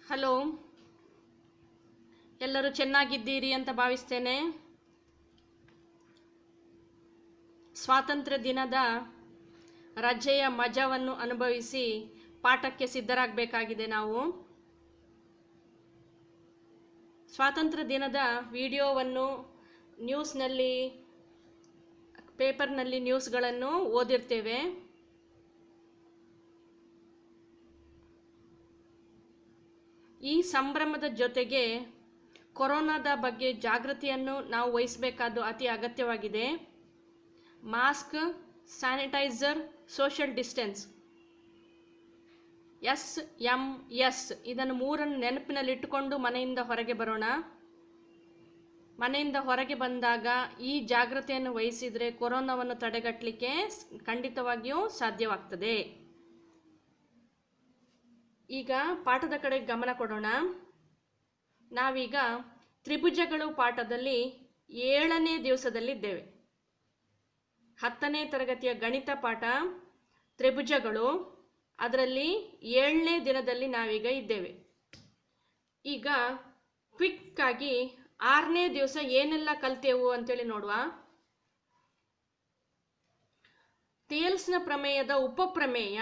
Hello, ಎಲ್ಲರೂ ಚೆನ್ನಾಗಿದ್ದೀರಿ ಅಂತ ಭಾವಿಸ್ತೇನೆ. ಸ್ವಾತಂತ್ರ್ಯ ದಿನದ ರಜೆಯ ಮಜವನ್ನು ಅನುಭವಿಸಿ ಪಾಠಕ್ಕೆ ಸಿದ್ಧರಾಗಬೇಕಾಗಿದೆ. ನಾವು ಸ್ವಾತಂತ್ರ್ಯ ದಿನದ ವಿಡಿಯೋವನ್ನು ನ್ಯೂಸ್ನಲ್ಲಿ, ಪೇಪರ್ನಲ್ಲಿ ನ್ಯೂಸ್ಗಳನ್ನು ಓದಿರ್ತೇವೆ. ಈ ಸಂಭ್ರಮದ ಜೊತೆಗೆ ಕೊರೋನಾದ ಬಗ್ಗೆ ಜಾಗೃತಿಯನ್ನು ನಾವು ವಹಿಸಬೇಕಾದ್ದು ಅತಿ ಅಗತ್ಯವಾಗಿದೆ. Mask, sanitiser, social distance, SMS ಇದನ್ನು ಮೂರನ್ನು ನೆನಪಿನಲ್ಲಿಟ್ಟುಕೊಂಡು ಮನೆಯಿಂದ ಹೊರಗೆ ಬರೋಣ. ಮನೆಯಿಂದ ಹೊರಗೆ ಬಂದಾಗ ಈ ಜಾಗೃತಿಯನ್ನು ವಹಿಸಿದರೆ ಕೊರೋನಾವನ್ನು ತಡೆಗಟ್ಟಲಿಕ್ಕೆ ಖಂಡಿತವಾಗಿಯೂ ಸಾಧ್ಯವಾಗ್ತದೆ. ಈಗ ಪಾಠದ ಕಡೆ ಗಮನ ಕೊಡೋಣ. ನಾವೀಗ ತ್ರಿಭುಜಗಳು ಪಾಠದಲ್ಲಿ 7ನೇ ದಿವಸದಲ್ಲಿದ್ದೇವೆ. 10ನೇ ತರಗತಿಯ ಗಣಿತ ಪಾಠ ತ್ರಿಭುಜಗಳು, ಅದರಲ್ಲಿ 7ನೇ ದಿನದಲ್ಲಿ ನಾವೀಗ ಇದ್ದೇವೆ. ಈಗ ಕ್ವಿಕ್ ಆಗಿ 6ನೇ ದಿವಸ ಏನೆಲ್ಲ ಕಲ್ತೆವು ಅಂತೇಳಿ ನೋಡುವ. ಥೇಲ್ಸ್ನ ಪ್ರಮೇಯದ ಉಪಪ್ರಮೇಯ.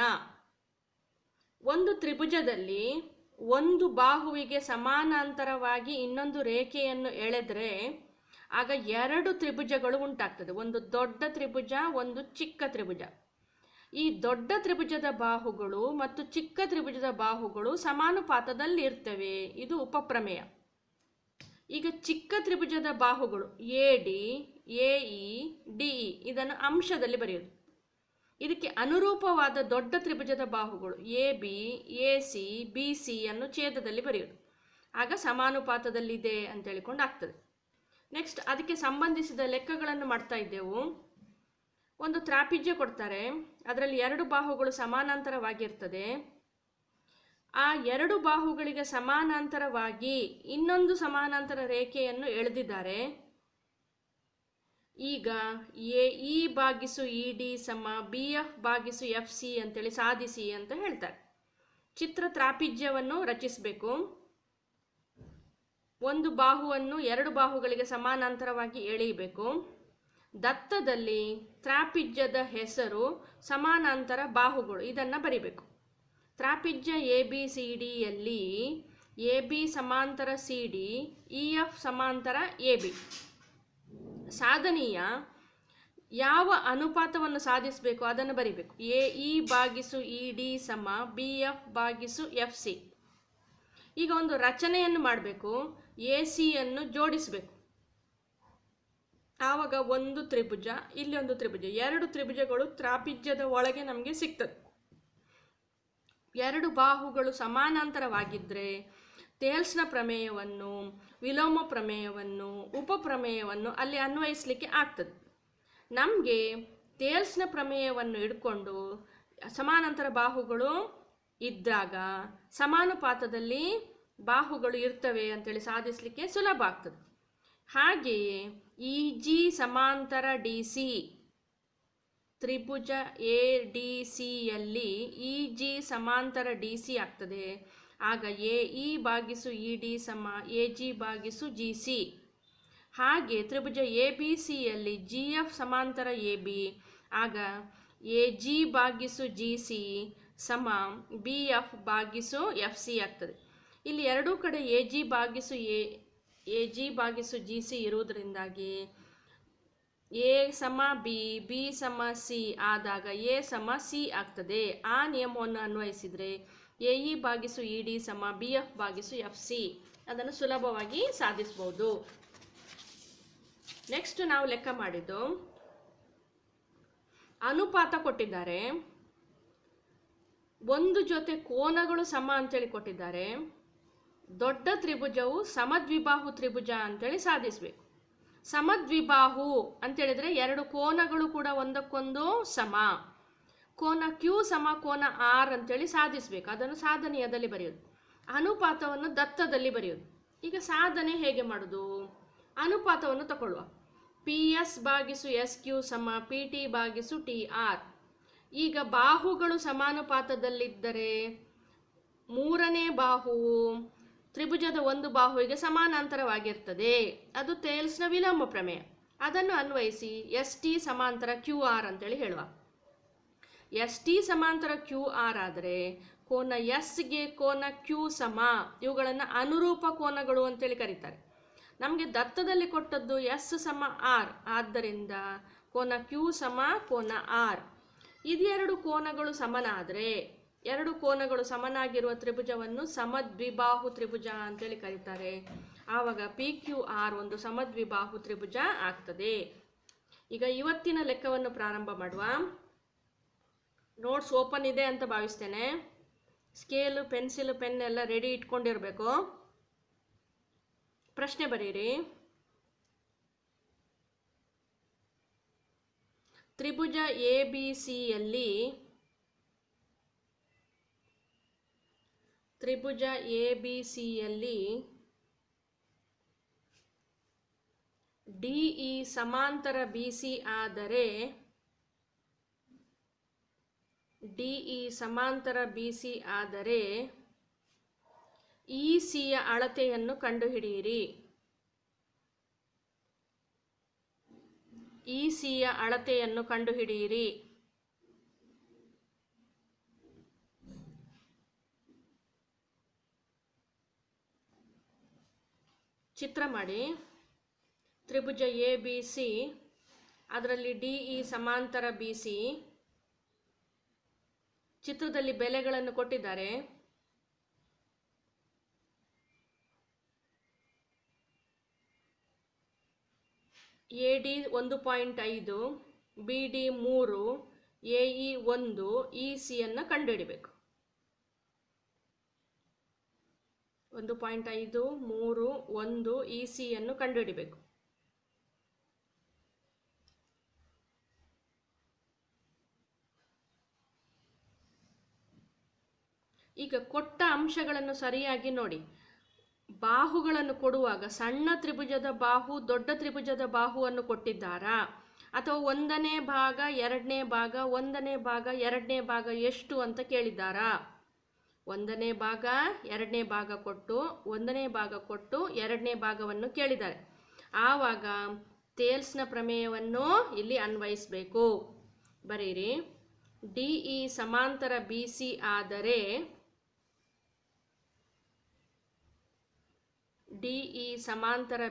ಒಂದು ತ್ರಿಭುಜದಲ್ಲಿ ಒಂದು ಬಾಹುವಿಗೆ ಸಮಾನಾಂತರವಾಗಿ ಇನ್ನೊಂದು ರೇಖೆಯನ್ನು ಎಳೆದರೆ ಆಗ 2 ತ್ರಿಭುಜಗಳು ಉಂಟಾಗ್ತದೆ. ಒಂದು ದೊಡ್ಡ ತ್ರಿಭುಜ, ಒಂದು ಚಿಕ್ಕ ತ್ರಿಭುಜ. ಈ ದೊಡ್ಡ ತ್ರಿಭುಜದ ಬಾಹುಗಳು ಮತ್ತು ಚಿಕ್ಕ ತ್ರಿಭುಜದ ಬಾಹುಗಳು ಸಮಾನುಪಾತದಲ್ಲಿ ಇರ್ತವೆ. ಇದು ಉಪಪ್ರಮೇಯ. ಈಗ ಚಿಕ್ಕ ತ್ರಿಭುಜದ ಬಾಹುಗಳು AD, AE, DE ಇದನ್ನು ಅಂಶದಲ್ಲಿ ಬರೆಯೋದು. ಇದಕ್ಕೆ ಅನುರೂಪವಾದ ದೊಡ್ಡ ತ್ರಿಭುಜದ ಬಾಹುಗಳು AB, AC, BC ಅನ್ನು ಛೇದದಲ್ಲಿ ಬರೆಯೋದು. ಆಗ ಸಮಾನುಪಾತದಲ್ಲಿದೆ ಅಂತ ಹೇಳಿಕೊಂಡು ಆಗ್ತದೆ. ನೆಕ್ಸ್ಟ್ ಅದಕ್ಕೆ ಸಂಬಂಧಿಸಿದ ಲೆಕ್ಕಗಳನ್ನು ಮಾಡ್ತಾ ಇದ್ದೆವು. ಒಂದು ತ್ರಾಪಿಜ್ಯ ಕೊಡ್ತಾರೆ, ಅದರಲ್ಲಿ 2 ಬಾಹುಗಳು ಸಮಾನಾಂತರವಾಗಿರ್ತದೆ. ಆ 2 ಬಾಹುಗಳಿಗೆ ಸಮಾನಾಂತರವಾಗಿ ಇನ್ನೊಂದು ಸಮಾನಾಂತರ ರೇಖೆಯನ್ನು ಎಳೆದಿದ್ದಾರೆ. ಈಗ AE ಭಾಗಿಸು ED ಸಮ BF ಭಾಗಿಸು FC ಅಂತೇಳಿ ಸಾಧಿಸಿ ಅಂತ ಹೇಳ್ತಾರೆ. ಚಿತ್ರ ತ್ರಾಪಿಜ್ಯವನ್ನು ರಚಿಸಬೇಕು. ಒಂದು ಬಾಹುವನ್ನು 2 ಬಾಹುಗಳಿಗೆ ಸಮಾನಾಂತರವಾಗಿ ಎಳೆಯಬೇಕು. ದತ್ತದಲ್ಲಿ ತ್ರಾಪಿಜ್ಯದ ಹೆಸರು ಸಮಾನಾಂತರ ಬಾಹುಗಳು, ಇದನ್ನು ಬರಿಬೇಕು. ತ್ರಾಪಿಜ್ಯ ABCDಯಲ್ಲಿ AB ಸಮಾಂತರ CD, EF ಸಮಾಂತರ AB. ಸಾಧನೀಯ ಯಾವ ಅನುಪಾತವನ್ನು ಸಾಧಿಸಬೇಕು ಅದನ್ನು ಬರಿಬೇಕು. AE ಭಾಗಿಸು ED ಸಮ BF ಭಾಗಿಸು FC. ಈಗ ಒಂದು ರಚನೆಯನ್ನು ಮಾಡಬೇಕು. ACಯನ್ನು ಜೋಡಿಸಬೇಕು. ಆವಾಗ ಒಂದು ತ್ರಿಭುಜ, ಇಲ್ಲಿ ಒಂದು ತ್ರಿಭುಜ, 2 ತ್ರಿಭುಜಗಳು ತ್ರಾಪಿಜ್ಯದ ಒಳಗೆ ನಮಗೆ ಸಿಗ್ತದೆ. 2 ಬಾಹುಗಳು ಸಮಾನಾಂತರವಾಗಿದ್ದರೆ ಥೇಲ್ಸ್ನ ಪ್ರಮೇಯವನ್ನು, ವಿಲೋಮ ಪ್ರಮೇಯವನ್ನು, ಉಪಪ್ರಮೇಯವನ್ನು ಅಲ್ಲಿ ಅನ್ವಯಿಸಲಿಕ್ಕೆ ಆಗ್ತದೆ. ನಮಗೆ ಥೇಲ್ಸ್ನ ಪ್ರಮೇಯವನ್ನು ಹಿಡ್ಕೊಂಡು ಸಮಾನಾಂತರ ಬಾಹುಗಳು ಇದ್ದಾಗ ಸಮಾನುಪಾತದಲ್ಲಿ ಬಾಹುಗಳು ಇರ್ತವೆ ಅಂತೇಳಿ ಸಾಧಿಸಲಿಕ್ಕೆ ಸುಲಭ ಆಗ್ತದೆ. ಹಾಗೆಯೇ EG ಸಮಾಂತರ DC, ತ್ರಿಭುಜ ADCಯಲ್ಲಿ EG ಸಮಾಂತರ DC ಆಗ್ತದೆ. ಆಗ AE ಭಾಗಿಸು ED ಸಮ AG ಭಾಗಿಸು GC. ಹಾಗೆ ತ್ರಿಭುಜ ABCಯಲ್ಲಿ GF ಸಮಾಂತರ AB, ಆಗ AG ಭಾಗಿಸು GC ಸಮ BF ಭಾಗಿಸು FC ಆಗ್ತದೆ. ಇಲ್ಲಿ 2 ಕಡೆ AG ಭಾಗಿಸು GC ಇರುವುದರಿಂದಾಗಿ A ಸಮ B, B ಸಮ C ಆದಾಗ A ಸಮ C ಆಗ್ತದೆ. ಆ ನಿಯಮವನ್ನು ಅನ್ವಯಿಸಿದರೆ AE ಭಾಗಿಸು ED ಸಮ BF ಭಾಗಿಸು FC ಅದನ್ನು ಸುಲಭವಾಗಿ ಸಾಧಿಸಬಹುದು. ನೆಕ್ಸ್ಟ್ ನಾವು ಲೆಕ್ಕ ಮಾಡಿದ್ದು ಅನುಪಾತ ಕೊಟ್ಟಿದ್ದಾರೆ. ಒಂದು ಜೊತೆ ಕೋನಗಳು ಸಮ ಅಂತೇಳಿ ಕೊಟ್ಟಿದ್ದಾರೆ. ದೊಡ್ಡ ತ್ರಿಭುಜವು ಸಮದ್ವಿಬಾಹು ತ್ರಿಭುಜ ಅಂತೇಳಿ ಸಾಧಿಸಬೇಕು. ಸಮದ್ವಿಬಾಹು ಅಂತೇಳಿದರೆ 2 ಕೋನಗಳು ಕೂಡ ಒಂದಕ್ಕೊಂದು ಸಮ. ಕೋನ Q ಸಮ ಕೋನ R ಅಂತೇಳಿ ಸಾಧಿಸಬೇಕು. ಅದನ್ನು ಸಾಧನೀಯದಲ್ಲಿ ಬರೆಯೋದು. ಅನುಪಾತವನ್ನು ದತ್ತದಲ್ಲಿ ಬರೆಯೋದು. ಈಗ ಸಾಧನೆ ಹೇಗೆ ಮಾಡೋದು? ಅನುಪಾತವನ್ನು ತಗೊಳ್ಳುವ. PS ಭಾಗಿಸು SQ ಸಮ PT ಭಾಗಿಸು TR. ಈಗ ಬಾಹುಗಳು ಸಮಾನುಪಾತದಲ್ಲಿದ್ದರೆ ಮೂರನೇ ಬಾಹುವು ತ್ರಿಭುಜದ ಒಂದು ಬಾಹುವಿಗೆ ಸಮಾನಾಂತರವಾಗಿರ್ತದೆ. ಅದು ಥೇಲ್ಸ್ನ ವಿಲೋಮ ಪ್ರಮೇಯ. ಅದನ್ನು ಅನ್ವಯಿಸಿ ಎಸ್ ಟಿ ಸಮಾಂತರ ಕ್ಯೂ ಆರ್ ಅಂತೇಳಿ ಹೇಳುವ. ಎಸ್ ಟಿ ಸಮಾಂತರ ಕ್ಯೂ ಆರ್ ಆದರೆ ಕೋನ ಎಸ್ಗೆ ಕೋನ ಕ್ಯೂ ಸಮ, ಇವುಗಳನ್ನು ಅನುರೂಪ ಕೋನಗಳು ಅಂತೇಳಿ ಕರೀತಾರೆ. ನಮಗೆ ದತ್ತದಲ್ಲಿ ಕೊಟ್ಟದ್ದು ಎಸ್ ಸಮ ಆರ್, ಆದ್ದರಿಂದ ಕೋನ ಕ್ಯೂ ಸಮ ಕೋನ ಆರ್. ಇದೆರಡು ಕೋನಗಳು ಸಮನಾದರೆ, ಎರಡು ಕೋನಗಳು ಸಮನಾಗಿರುವ ತ್ರಿಭುಜವನ್ನು ಸಮದ್ವಿಬಾಹು ತ್ರಿಭುಜ ಅಂತೇಳಿ ಕರೀತಾರೆ. ಆವಾಗ ಪಿ ಕ್ಯೂ ಆರ್ ಒಂದು ಸಮದ್ವಿಬಾಹು ತ್ರಿಭುಜ ಆಗ್ತದೆ. ಈಗ ಇವತ್ತಿನ ಲೆಕ್ಕವನ್ನು ಪ್ರಾರಂಭ ಮಾಡುವ. ನೋಟ್ಸ್ ಓಪನ್ ಇದೆ ಅಂತ ಭಾವಿಸ್ತೇನೆ. ಸ್ಕೇಲು, ಪೆನ್ಸಿಲು, ಪೆನ್ ಎಲ್ಲ ರೆಡಿ ಇಟ್ಕೊಂಡಿರಬೇಕು. ಪ್ರಶ್ನೆ ಬರೀರಿ. ತ್ರಿಭುಜ ಎ ಬಿ ಸಿಯಲ್ಲಿ ಡಿಇ ಸಮಾಂತರ ಬಿ ಸಿ ಆದರೆ ಇ ಸಿಯ ಅಳತೆಯನ್ನು ಕಂಡುಹಿಡಿಯಿರಿ. ಚಿತ್ರ ಮಾಡಿ. ತ್ರಿಭುಜ ಎ ಬಿ ಸಿ, ಅದರಲ್ಲಿ ಡಿಇ ಸಮಾಂತರ ಬಿ ಸಿ. ಚಿತ್ರದಲ್ಲಿ ಬೆಲೆಗಳನ್ನು ಕೊಟ್ಟಿದ್ದಾರೆ. A D 1.5, B D 3, A E 1, E ಸಿಯನ್ನು ಕಂಡುಹಿಡಿಬೇಕು. 1.5, 3, 1 ಇ ಸಿಯನ್ನು ಕಂಡುಹಿಡಿಬೇಕು. ಈಗ ಕೊಟ್ಟ ಅಂಶಗಳನ್ನು ಸರಿಯಾಗಿ ನೋಡಿ. ಬಾಹುಗಳನ್ನು ಕೊಡುವಾಗ ಸಣ್ಣ ತ್ರಿಭುಜದ ಬಾಹು ದೊಡ್ಡ ತ್ರಿಭುಜದ ಬಾಹುವನ್ನು ಕೊಟ್ಟಿದ್ದಾರಾ, ಅಥವಾ 1ನೇ ಭಾಗ 2ನೇ ಭಾಗ 1ನೇ ಭಾಗ 2ನೇ ಭಾಗ ಎಷ್ಟು ಅಂತ ಕೇಳಿದ್ದಾರಾ? 1ನೇ ಭಾಗ 2ನೇ ಭಾಗ ಕೊಟ್ಟು 1ನೇ ಭಾಗ ಕೊಟ್ಟು 2ನೇ ಭಾಗವನ್ನು ಕೇಳಿದ್ದಾರೆ. ಆವಾಗ ಥೇಲ್ಸ್ನ ಪ್ರಮೇಯವನ್ನು ಇಲ್ಲಿ ಅನ್ವಯಿಸಬೇಕು. ಬರೀರಿ. ಡಿಇ ಸಮಾಂತರ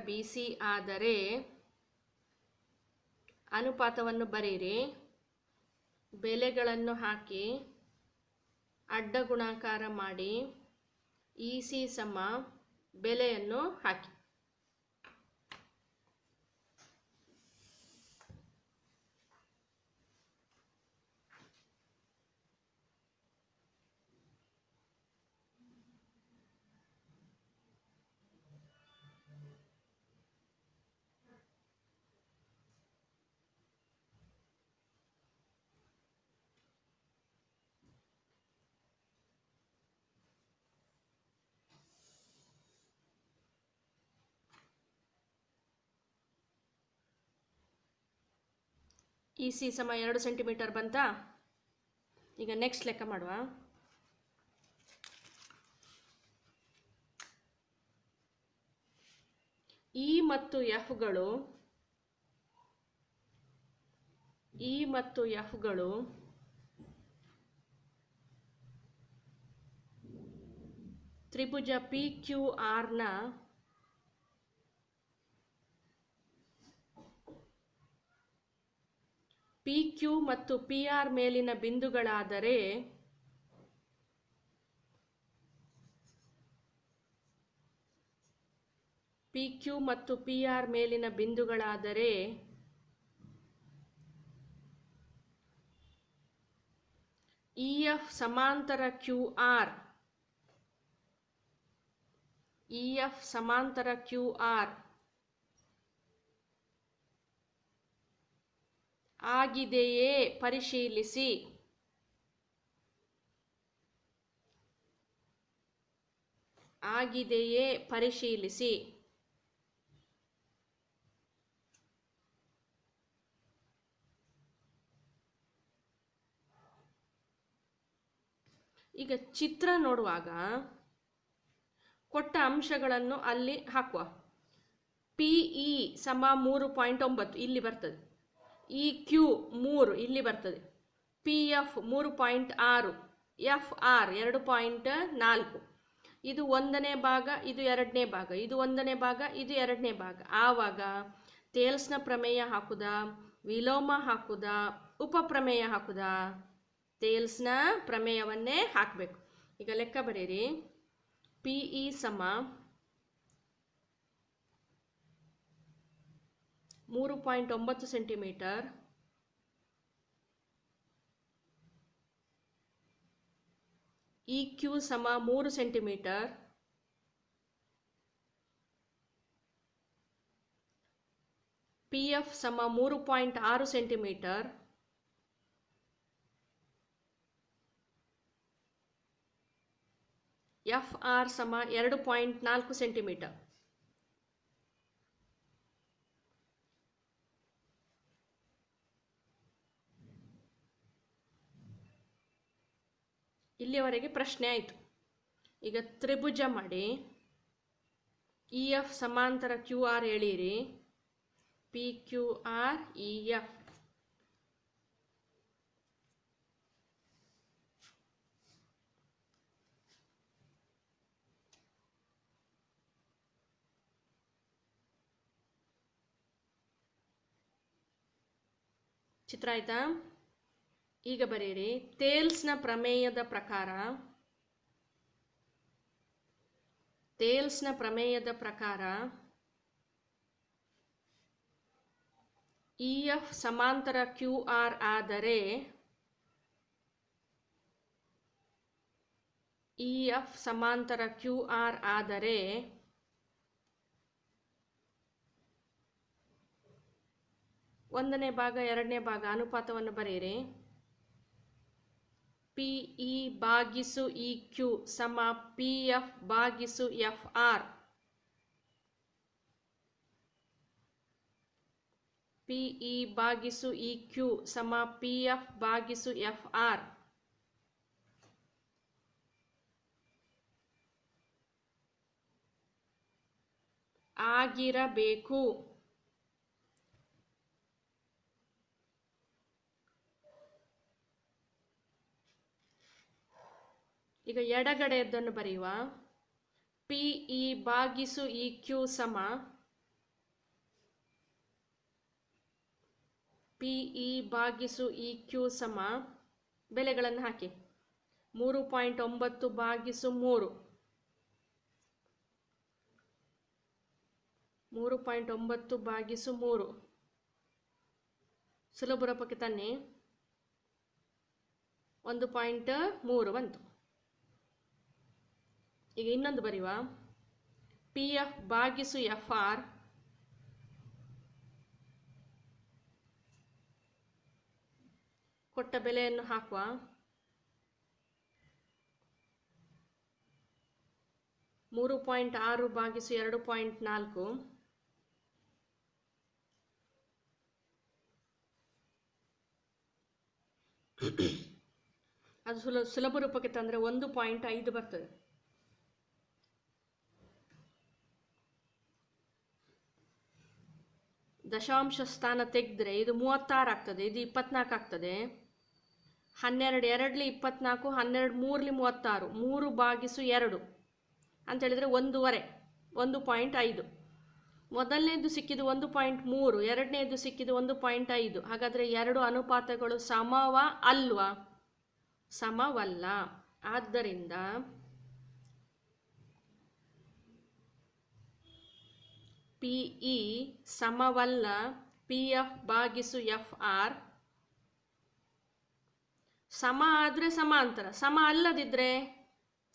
ಬಿ ಸಿ ಆದರೆ ಅನುಪಾತವನ್ನು ಬರೀರಿ. ಬೆಲೆಗಳನ್ನು ಹಾಕಿ ಅಡ್ಡ ಗುಣಾಕಾರ ಮಾಡಿ ಇ ಸಿ ಸಮ ಬೆಲೆಯನ್ನು ಹಾಕಿ. ಇ ಸಿ ಸಮ 2 ಸೆಂಟಿಮೀಟರ್ ಬಂತಾ? ಈಗ ನೆಕ್ಸ್ಟ್ ಲೆಕ್ಕ ಮಾಡುವ. ಇ ಮತ್ತು ಎಫ್ಗಳು ತ್ರಿಭುಜ ಪಿ ಕ್ಯೂ ಆರ್ನ ಪಿ ಕ್ಯೂ ಮತ್ತು ಪಿ ಆರ್ ಮೇಲಿನ ಬಿಂದುಗಳಾದರೆ ಇ ಎಫ್ ಸಮಾಂತರ ಕ್ಯೂ ಆರ್ ಆಗಿದೆಯೇ ಪರಿಶೀಲಿಸಿ. ಈಗ ಚಿತ್ರ ನೋಡುವಾಗ ಕೊಟ್ಟ ಅಂಶಗಳನ್ನು ಅಲ್ಲಿ ಹಾಕುವ. ಪಿ ಇ ಸಮ 3.9 ಇಲ್ಲಿ ಬರ್ತದೆ. ಇ ಕ್ಯೂ 3 ಇಲ್ಲಿ ಬರ್ತದೆ. P F 3.6, F R 2.4. ಇದು 1ನೇ ಭಾಗ, ಇದು 2ನೇ ಭಾಗ, ಇದು 1ನೇ ಭಾಗ, ಇದು 2ನೇ ಭಾಗ. ಆವಾಗ ಥೇಲ್ಸ್ನ ಪ್ರಮೇಯ ಹಾಕುದಾ, ವಿಲೋಮ ಹಾಕುದಾ, ಉಪಪ್ರಮೇಯ ಹಾಕುದಾ? ಥೇಲ್ಸ್ನ ಪ್ರಮೇಯವನ್ನೇ ಹಾಕಬೇಕು. ಈಗ ಲೆಕ್ಕ ಬರೀರಿ. ಪಿ ಇ ಸಮ 3.9 ಸೆಂಟಿಮೀಟರ್, ಇ ಕ್ಯೂ ಸಮ 3 ಸೆಂಟಿಮೀಟರ್, ಪಿ ಎಫ್ ಸಮ 3.6 ಸೆಂಟಿಮೀಟರ್, ಎಫ್ ಆರ್ ಸಮ 2.4 ಸೆಂಟಿಮೀಟರ್. ಇಲ್ಲಿಯವರೆಗೆ ಪ್ರಶ್ನೆ ಆಯಿತು. ಈಗ ತ್ರಿಭುಜ ಮಾಡಿ. ಇ ಎಫ್ ಸಮಾಂತರ ಕ್ಯೂ ಆರ್ ಎಳೀರಿ. P Q R E F. ಚಿತ್ರ ಆಯ್ತಾ? ಈಗ ಬರೀರಿ. ಥೇಲ್ಸ್ನ ಪ್ರಮೇಯದ ಪ್ರಕಾರ ಇ ಎಫ್ ಸಮಾಂತರ ಕ್ಯೂ ಆರ್ ಆದರೆ ಒಂದನೇ ಭಾಗ 2ನೇ ಭಾಗ ಅನುಪಾತವನ್ನು ಬರೆಯಿರಿ. ಪಿ ಇ ಭಾಗಿಸು ಇ ಕ್ಯೂ ಸಮ ಪಿ ಎಫ್ ಭಾಗಿಸು ಎಫ್ ಆರ್. ಪಿ ಇ ಭಾಗಿಸು ಇ ಕ್ಯೂ ಸಮ ಪಿ ಎಫ್ ಭಾಗಿಸು ಎಫ್ ಆರ್. ಆಗಿರಬೇಕು. ಈಗ ಎಡಗಡೆಯದ್ದನ್ನು ಬರೆಯುವ. ಪಿ ಇ ಭಾಗಿಸು ಇ ಕ್ಯೂ ಸಮ ಪಿ ಇ ಭಾಗಿಸು ಇ ಕ್ಯೂ ಸಮ ಬೆಲೆಗಳನ್ನು ಹಾಕಿ. 3.9 ಭಾಗಿಸು 3. 3.9 ಭಾಗಿಸು 3 ಸುಲಭ ರೂಪಕ್ಕೆ ತನ್ನಿ. 1.3 ಬಂತು. ಈಗ ಇನ್ನೊಂದು ಬರೆಯುವ. ಪಿ ಎಫ್ ಭಾಗಿಸು ಎಫ್ ಆರ್. ಕೊಟ್ಟ ಬೆಲೆಯನ್ನು ಹಾಕುವ. 3.6 ಭಾಗಿಸು 2.4. ಅದು ಸುಲಭ ರೂಪಕ್ಕೆ ತಂದರೆ 1.5 ಬರ್ತದೆ. ದಶಾಂಶ ಸ್ಥಾನ ತೆಗೆದ್ರೆ ಇದು 36 ಆಗ್ತದೆ, ಇದು 24 ಆಗ್ತದೆ. 12 2ಲಿ 24, 12 3ಲಿ 36, 3 ಭಾಗಿಸು 2 ಅಂತೇಳಿದರೆ 1.5. 1.5. ಮೊದಲನೇದು ಸಿಕ್ಕಿದ್ದು 1.3, ಎರಡನೇದು ಸಿಕ್ಕಿದ್ದು 1.5. ಹಾಗಾದರೆ ಎರಡು ಅನುಪಾತಗಳು ಸಮವ ಅಲ್ವಾ? ಸಮವಲ್ಲ. ಆದ್ದರಿಂದ ಪಿ ಇ ಸಮವಲ್ಲ ಪಿ ಎಫ್ ಭಾಗಿಸು ಎಫ್ ಆರ್. ಸಮ ಆದರೆ ಸಮಾಂತರ, ಸಮ ಅಲ್ಲದಿದ್ದರೆ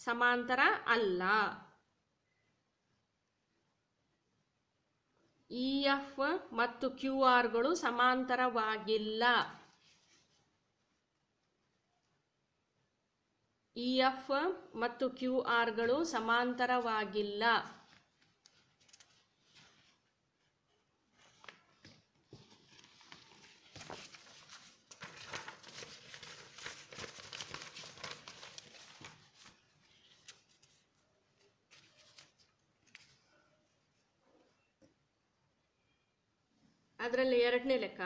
ಸಮಾಂತರ ಅಲ್ಲ. ಇ ಎಫ್ ಮತ್ತು ಕ್ಯೂ ಆರ್ಗಳು ಸಮಾಂತರವಾಗಿಲ್ಲ. ಇ ಎಫ್ ಮತ್ತು ಕ್ಯೂ ಆರ್ಗಳು ಸಮಾಂತರವಾಗಿಲ್ಲ. ಅದರಲ್ಲಿ ಎರಡನೇ ಲೆಕ್ಕ,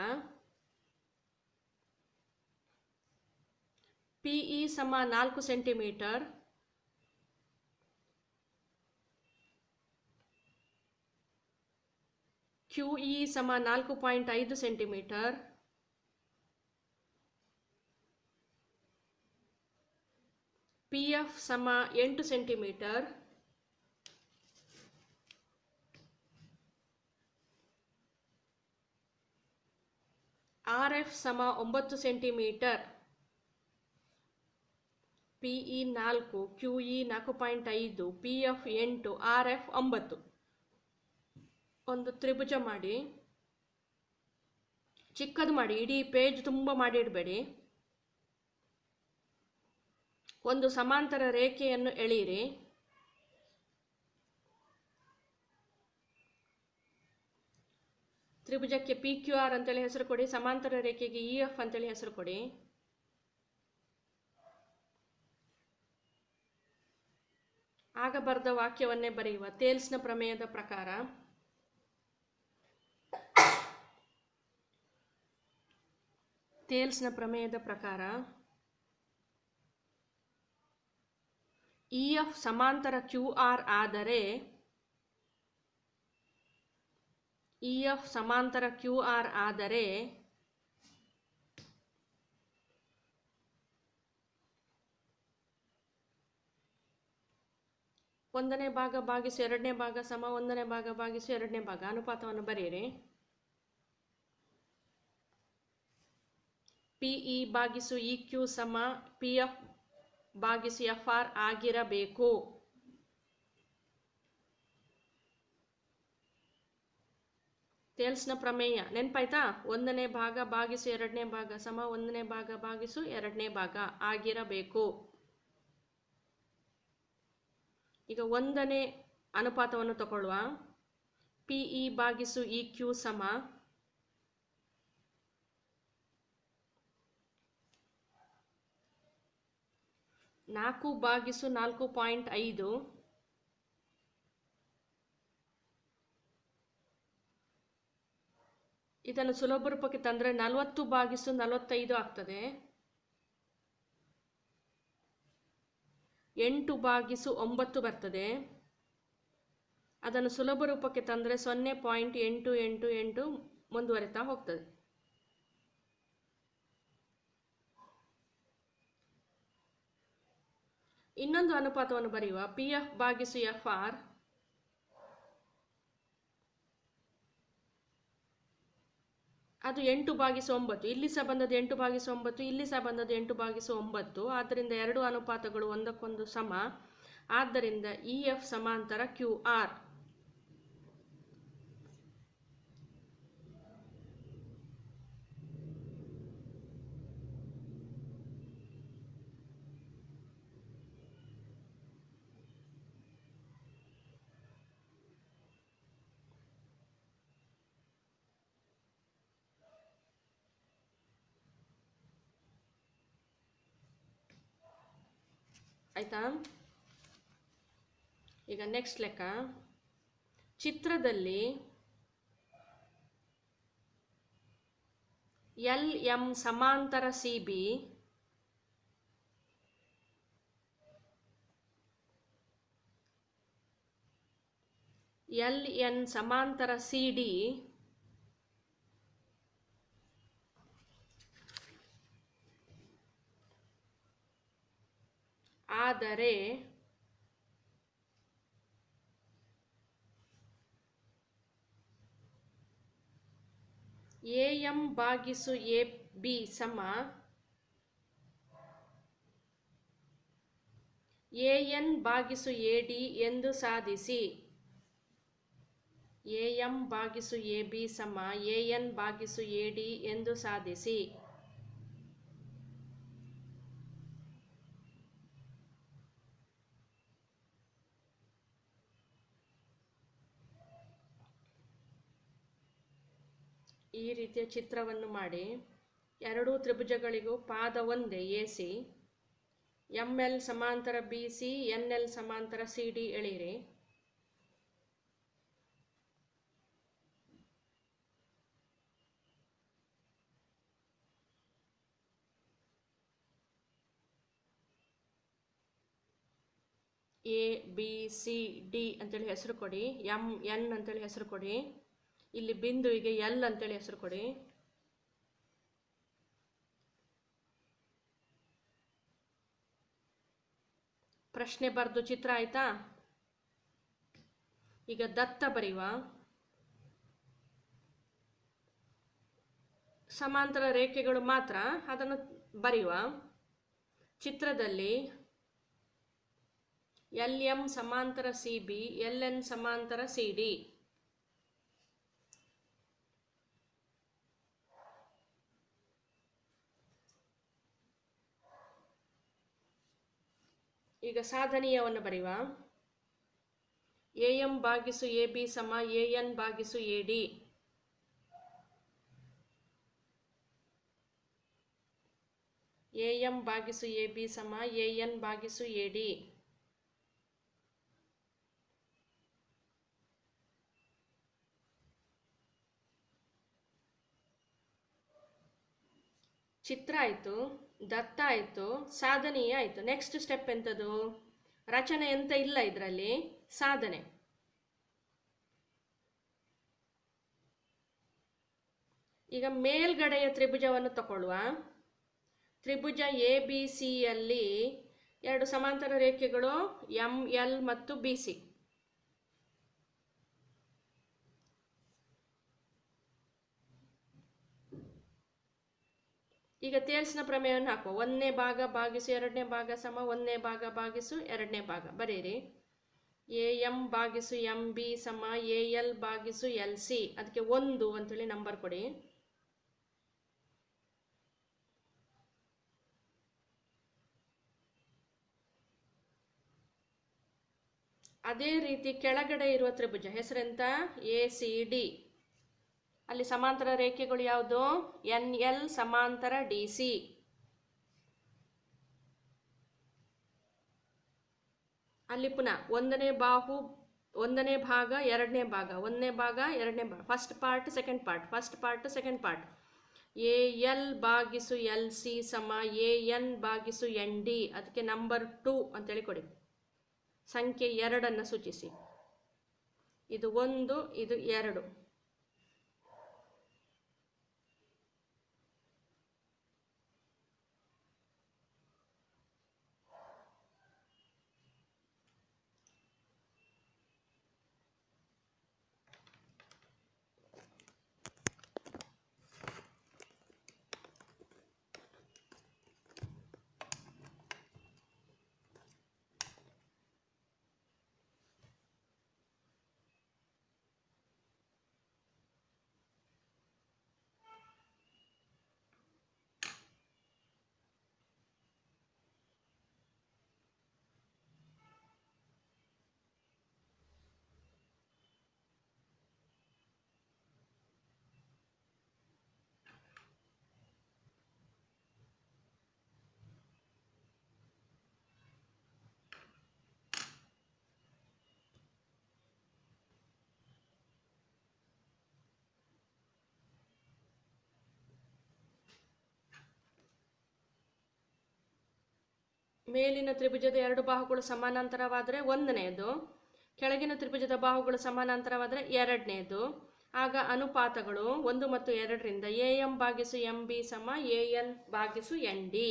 ಪಿ ಇ ಸಮ 4 ಸೆಂಟಿಮೀಟರ್, ಕ್ಯೂ ಇ ಸಮ 4.5 ಸೆಂಟಿಮೀಟರ್, ಪಿ ಎಫ್ ಸಮ 8 ಸೆಂಟಿಮೀಟರ್, ಆರ್ ಎಫ್ ಸಮ 9 centimetre, P E 4, Q E 4.5, P F 8, R F 9. ಒಂದು ತ್ರಿಭುಜ ಮಾಡಿ, ಚಿಕ್ಕದು ಮಾಡಿ, ಇಡೀ ಪೇಜ್ ತುಂಬ ಮಾಡಿ ಇಡಬೇಡಿ. ಒಂದು ಸಮಾಂತರ ರೇಖೆಯನ್ನು ಎಳೆಯಿರಿ. ತ್ರಿಭುಜಕ್ಕೆ ಪಿ ಕ್ಯೂ ಆರ್ ಅಂತೇಳಿ ಹೆಸರು ಕೊಡಿ, ಸಮಾಂತರ ರೇಖೆಗೆ ಇ ಎಫ್ ಅಂತೇಳಿ ಹೆಸರು ಕೊಡಿ. ಆಗ ಬರೆದ ವಾಕ್ಯವನ್ನೇ ಬರೆಯುವ. ಥೇಲ್ಸ್ನ ಪ್ರಮೇಯದ ಪ್ರಕಾರ ಇ ಎಫ್ ಸಮಾಂತರ ಕ್ಯೂ ಆರ್ ಆದರೆ ಒಂದನೇ ಭಾಗ ಭಾಗಿಸು ಎರಡನೇ ಭಾಗ ಸಮ ಒಂದನೇ ಭಾಗ ಭಾಗಿಸು ಎರಡನೇ ಭಾಗ. ಅನುಪಾತವನ್ನು ಬರೆಯಿರಿ. ಪಿ ಇ ಭಾಗಿಸು ಇ ಕ್ಯೂ ಸಮ ಪಿ ಎಫ್ ಭಾಗಿಸು ಎಫ್ ಆರ್ ಆಗಿರಬೇಕು. ಥೇಲ್ಸ್ನ ಪ್ರಮೇಯ ನೆನಪಾಯ್ತಾ? ಒಂದನೇ ಭಾಗ ಭಾಗಿಸು ಎರಡನೇ ಭಾಗ ಸಮ ಒಂದನೇ ಭಾಗ ಭಾಗಿಸು ಎರಡನೇ ಭಾಗ ಆಗಿರಬೇಕು. ಈಗ ಒಂದನೇ ಅನುಪಾತವನ್ನು ತಗೊಳ್ಳುವ. ಪಿ ಇ ಭಾಗಿಸು ಇ ಕ್ಯೂ ಸಮ 4/4.5. ಇದನ್ನು ಸುಲಭ ರೂಪಕ್ಕೆ ತಂದರೆ 40/45 ಆಗ್ತದೆ. 8/9 ಬರ್ತದೆ. ಅದನ್ನು ಸುಲಭ ರೂಪಕ್ಕೆ ತಂದರೆ 0.888 ಮುಂದುವರಿತಾ ಹೋಗ್ತದೆ. ಇನ್ನೊಂದು ಅನುಪಾತವನ್ನು ಬರೆಯುವ. ಪಿ ಎಫ್ ಭಾಗಿಸು ಎಫ್ ಆರ್ ಅದು 8/9. ಇಲ್ಲಿ ಸಹ ಬಂದದ್ದು 8/9, ಇಲ್ಲಿ ಸಹ ಬಂದದ್ದು 8/9. ಆದ್ದರಿಂದ ಎರಡು ಅನುಪಾತಗಳು ಒಂದಕ್ಕೊಂದು ಸಮ. ಆದ್ದರಿಂದ ಇ ಎಫ್ ಸಮಾಂತರ ಕ್ಯೂ ಆರ್. ಆಯ್ತಾ? ಈಗ ನೆಕ್ಸ್ಟ್ ಲೆಕ್ಕ. ಚಿತ್ರದಲ್ಲಿ ಎಲ್ ಎಂ ಸಮಾಂತರ ಸಿ ಬಿ, ಎಲ್ ಎನ್ ಸಮಾಂತರ ಸಿ ಡಿ ಆದರೆ ಎ ಎಂ ಭಾಗಿಸು ಎ ಬಿ ಸಮ ಎ ಎನ್ ಭಾಗಿಸು ಎ ಡಿ ಎಂದು ಸಾಧಿಸಿ. ಎ ಎಂ ಭಾಗಿಸು ಎ ಬಿ ಸಮ ಎ ಎನ್ ಭಾಗಿಸು ಎ ಡಿ ಎಂದು ಸಾಧಿಸಿ. ಈ ರೀತಿಯ ಚಿತ್ರವನ್ನು ಮಾಡಿ ಎರಡೂ ತ್ರಿಭುಜಗಳಿಗೂ ಪಾದ ಒಂದೇ ಎ ಸಿ. ಎಂ ಎಲ್ ಸಮಾಂತರ ಬಿ ಸಿ, ಎನ್ ಎಲ್ ಸಮಾಂತರ ಸಿ ಡಿ ಎಳೆಯಿರಿ. ಈಗ 1 2 3 4 ಎ ಬಿ ಸಿ ಡಿ ಅಂತೇಳಿ ಹೆಸರು ಕೊಡಿ. ಎಮ್ ಎನ್ ಅಂತೇಳಿ ಹೆಸರು ಕೊಡಿ. ಇಲ್ಲಿ ಬಿಂದುವಿಗೆ ಎಲ್ ಅಂತೇಳಿ ಹೆಸರು ಕೊಡಿ. ಪ್ರಶ್ನೆ ಬರೆದು ಚಿತ್ರ ಆಯ್ತಾ? ಈಗ ದತ್ತ ಬರೆಯುವ. ಸಮಾಂತರ ರೇಖೆಗಳು ಮಾತ್ರ, ಅದನ್ನು ಬರೆಯುವ. ಚಿತ್ರದಲ್ಲಿ ಎಲ್ ಎಂ ಸಮಾಂತರ ಸಿ ಬಿ, ಎಲ್ ಎನ್ ಸಮಾಂತರ ಸಿ ಡಿ. ಈಗ ಸಾಧನೀಯವನ್ನು ಬರೆಯುವ. ಎ ಎಂ ಭಾಗಿಸು ಎ ಬಿ ಸಮ ಎ ಎನ್ ಭಾಗಿಸು ಎ ಡಿ. ಎ ಎಂ ಭಾಗಿಸು ಎ ಬಿ ಸಮ ಎ ಎನ್ ಭಾಗಿಸು ಎ ಡಿ. ಚಿತ್ರ ಆಯಿತು, ದತ್ತ ಆಯಿತು, ಸಾಧನೀಯ ಆಯಿತು. ನೆಕ್ಸ್ಟ್ ಸ್ಟೆಪ್ ಎಂಥದ್ದು? ರಚನೆ ಎಂತ ಇಲ್ಲ ಇದರಲ್ಲಿ, ಸಾಧನೆ. ಈಗ ಮೇಲ್ಗಡೆಯ ತ್ರಿಭುಜವನ್ನು ತಗೊಳ್ಳುವ. ತ್ರಿಭುಜ ಎ ಬಿ ಸಿಯಲ್ಲಿ ಎರಡು ಸಮಾಂತರ ರೇಖೆಗಳು ಎಂ ಎಲ್ ಮತ್ತು ಬಿ ಸಿ. ಈಗ ತೇಲ್ಸ್ನ ಪ್ರಮೇಯವನ್ನು ಹಾಕುವ. 1ನೇ ಭಾಗ ಭಾಗಿಸು 2ನೇ ಭಾಗ ಸಮ 1ನೇ ಭಾಗ ಭಾಗಿಸು 2ನೇ ಭಾಗ. ಬರೀರಿ. ಎ ಎಂ ಭಾಗಿಸು ಎಂ ಬಿ ಸಮ ಎ ಎಲ್ ಭಾಗಿಸು ಎಲ್ ಸಿ. ಅದಕ್ಕೆ 1 ಅಂತೇಳಿ ನಂಬರ್ ಕೊಡಿ. ಅದೇ ರೀತಿ ಕೆಳಗಡೆ ಇರುವ ತ್ರಿಭುಜ ಹೆಸರೆಂತ? A C D. ಅಲ್ಲಿ ಸಮಾಂತರ ರೇಖೆಗಳು ಯಾವುದು? ಎನ್ ಎಲ್ ಸಮಾಂತರ ಡಿ ಸಿ. ಅಲ್ಲಿ ಪುನಃ 1ನೇ ಬಾಹು 1ನೇ ಭಾಗ 2ನೇ ಭಾಗ, 1ನೇ ಭಾಗ 2ನೇ ಭಾಗ, first part second part, first part second part. A L ಭಾಗಿಸು ಎಲ್ ಸಿ ಸಮ ಎ ಎನ್ ಭಾಗಿಸು ಎನ್ ಡಿ. ಅದಕ್ಕೆ ನಂಬರ್ 2 ಅಂತೇಳಿ ಕೊಡಿ. ಸಂಖ್ಯೆ 2 ಸೂಚಿಸಿ. ಇದು 1, ಇದು 2. ಮೇಲಿನ ತ್ರಿಭುಜದ ಎರಡು ಬಾಹುಗಳು ಸಮಾನಾಂತರವಾದರೆ 1ನೇದು, ಕೆಳಗಿನ ತ್ರಿಭುಜದ ಬಾಹುಗಳು ಸಮಾನಾಂತರವಾದರೆ 2ನೇದು. ಆಗ ಅನುಪಾತಗಳು 1 ಮತ್ತು 2ರಿಂದ ಎ ಎಂ ಭಾಗಿಸು ಎಂ ಬಿ ಸಮ ಎ ಎನ್ ಭಾಗಿಸು ಎನ್ ಡಿ.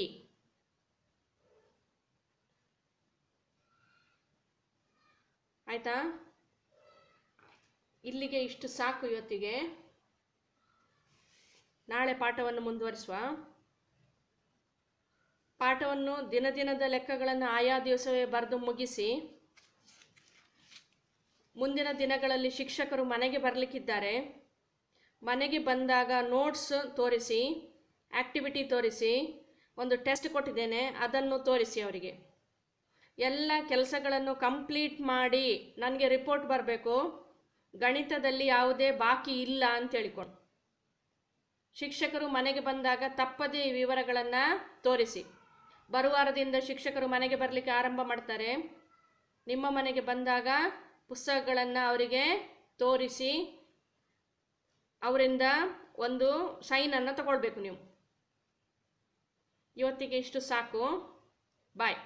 ಆಯ್ತಾ? ಇಲ್ಲಿಗೆ ಇಷ್ಟು ಸಾಕು ಇವತ್ತಿಗೆ. ನಾಳೆ ಪಾಠವನ್ನು ಮುಂದುವರಿಸುವ. ಪಾಠವನ್ನು ದಿನದ ಲೆಕ್ಕಗಳನ್ನು ಆಯಾ ದಿವಸವೇ ಬರೆದು ಮುಗಿಸಿ. ಮುಂದಿನ ದಿನಗಳಲ್ಲಿ ಶಿಕ್ಷಕರು ಮನೆಗೆ ಬರಲಿಕ್ಕಿದ್ದಾರೆ. ಮನೆಗೆ ಬಂದಾಗ ನೋಟ್ಸ್ ತೋರಿಸಿ, ಆ್ಯಕ್ಟಿವಿಟಿ ತೋರಿಸಿ, ಒಂದು ಟೆಸ್ಟ್ ಕೊಟ್ಟಿದ್ದೇನೆ ಅದನ್ನು ತೋರಿಸಿ ಅವರಿಗೆ. ಎಲ್ಲ ಕೆಲಸಗಳನ್ನು ಕಂಪ್ಲೀಟ್ ಮಾಡಿ ನನಗೆ ರಿಪೋರ್ಟ್ ಬರಬೇಕು. ಗಣಿತದಲ್ಲಿ ಯಾವುದೇ ಬಾಕಿ ಇಲ್ಲ ಅಂತ ಹೇಳಿಕೊಂಡು ಶಿಕ್ಷಕರು ಮನೆಗೆ ಬಂದಾಗ ತಪ್ಪದೇ ಈ ವಿವರಗಳನ್ನು ತೋರಿಸಿ. ಬರುವಾರದಿಂದ ಶಿಕ್ಷಕರು ಮನೆಗೆ ಬರಲಿಕ್ಕೆ ಆರಂಭ ಮಾಡ್ತಾರೆ. ನಿಮ್ಮ ಮನೆಗೆ ಬಂದಾಗ ಪುಸ್ತಕಗಳನ್ನು ಅವರಿಗೆ ತೋರಿಸಿ ಅವರಿಂದ ಒಂದು ಸೈನನ್ನು ತಗೊಳ್ಬೇಕು ನೀವು. ಇವತ್ತಿಗೆ ಇಷ್ಟು ಸಾಕು. ಬಾಯ್.